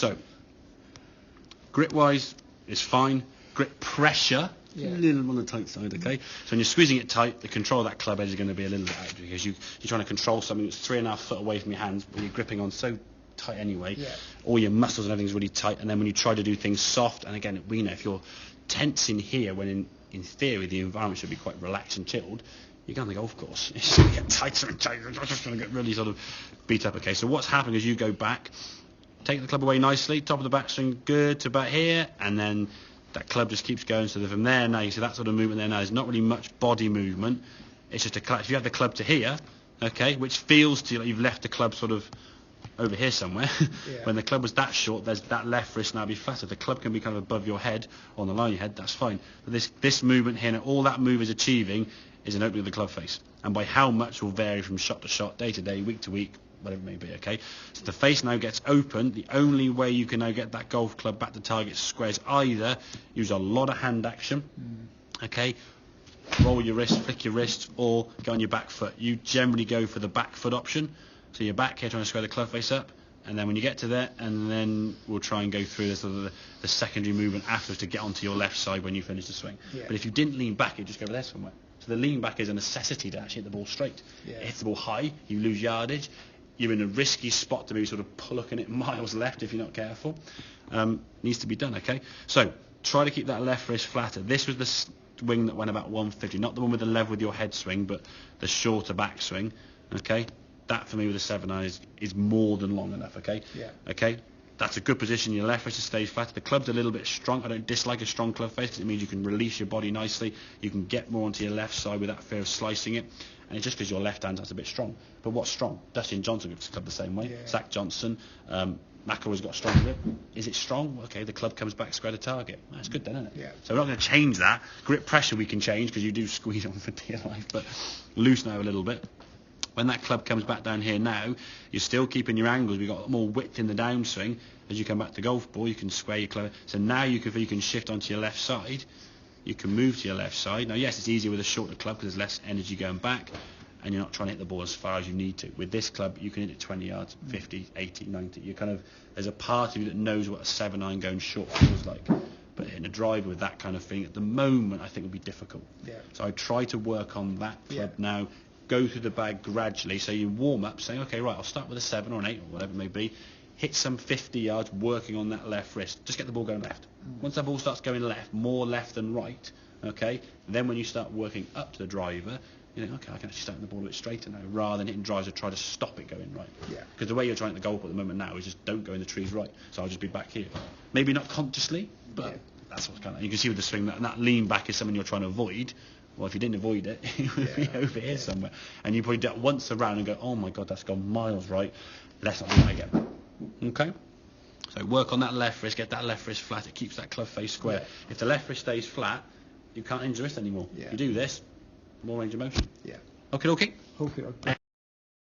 So, grip-wise, it's fine. Grip pressure, a little on the tight side, okay? So when you're squeezing it tight, the control of that club edge is going to be a little bit out because you're trying to control something that's 3.5 foot away from your hands, but you're gripping on so tight anyway. All your muscles and everything's really tight, and then when you try to do things soft, and again, we know if you're tensing here when in theory the environment should be quite relaxed and chilled, you go on the golf course, it's going to get tighter and tighter, it's just going to get really sort of beat up. Okay, so what's happening is you go back, take the club away nicely, top of the backswing, good to about here, and then that club just keeps going. So from there now, you see that sort of movement there now, there's not really much body movement, it's just a clutch. If you have the club to here, okay, which feels to you like you've left the club sort of over here somewhere. When the club was that short, there's that left wrist now be flatter. The club can be kind of above your head, on the line of your head, that's fine. But this movement here, and all that move is achieving is an opening of the club face. And by how much will vary from shot to shot, day to day, week to week, whatever it may be, okay? So the face now gets open. The only way you can now get that golf club back to target square is either use a lot of hand action, okay? Roll your wrist, flick your wrist, or go on your back foot. You generally go for the back foot option. So you're back here trying to square the club face up, and then when you get to there, and then we'll try and go through the sort of the secondary movement afterwards to get onto your left side when you finish the swing. But if you didn't lean back, you'd just go over there somewhere. So the lean back is a necessity to actually hit the ball straight. Hit the ball high, you lose yardage. You're in a risky spot to be sort of looking at miles left if you're not careful. Needs to be done, okay? So try to keep that left wrist flatter. This was the swing that went about 150, not the one with the level with your head swing, but the shorter back swing, okay? That for me with a 7-iron is more than long enough, okay? Okay? That's a good position. Your left wrist stays flat. The club's a little bit strong. I don't dislike a strong club face because it means you can release your body nicely. You can get more onto your left side without fear of slicing it. And it's just because your left hand's a bit strong. But what's strong? Dustin Johnson grips the club the same way. Zach Johnson, McIlroy's got a strong grip. Is it strong? Okay, the club comes back square to target. That's good then, isn't it? So we're not going to change that. Grip pressure we can change because you do squeeze on for dear life, but loosen out a little bit. When that club comes back down here now, you're still keeping your angles. We've got more width in the downswing. As you come back to golf ball, you can square your club. So now you can shift onto your left side. You can move to your left side. Now, yes, it's easier with a shorter club because there's less energy going back, and you're not trying to hit the ball as far as you need to. With this club, you can hit it 20 yards, 50, 80, 90. You kind of, there's a part of you that knows what a 7-iron going short feels like. But hitting a driver with that kind of thing at the moment, I think would be difficult. So I try to work on that club now. Go through the bag gradually, so you warm up saying, okay, right, I'll start with a 7 or an 8 or whatever it may be, hit some 50 yards working on that left wrist, just get the ball going left. Once that ball starts going left, more left than right, okay, then when you start working up to the driver, you think, okay, I can actually start the ball a bit straighter now, rather than hitting drives to try to stop it going right. Because the way you're trying to golf at the moment now is just don't go in the trees right, so I'll just be back here. Maybe not consciously, but that's what's kind of, you can see with the swing, that lean back is something you're trying to avoid. Well, if you didn't avoid it, it would be over here somewhere. And you probably do it once around and go, oh my God, that's gone miles right. Let's not do that again. Okay? So work on that left wrist, get that left wrist flat. It keeps that club face square. If the left wrist stays flat, you can't hinge the wrist anymore. You do this, more range of motion. Okay. Okay.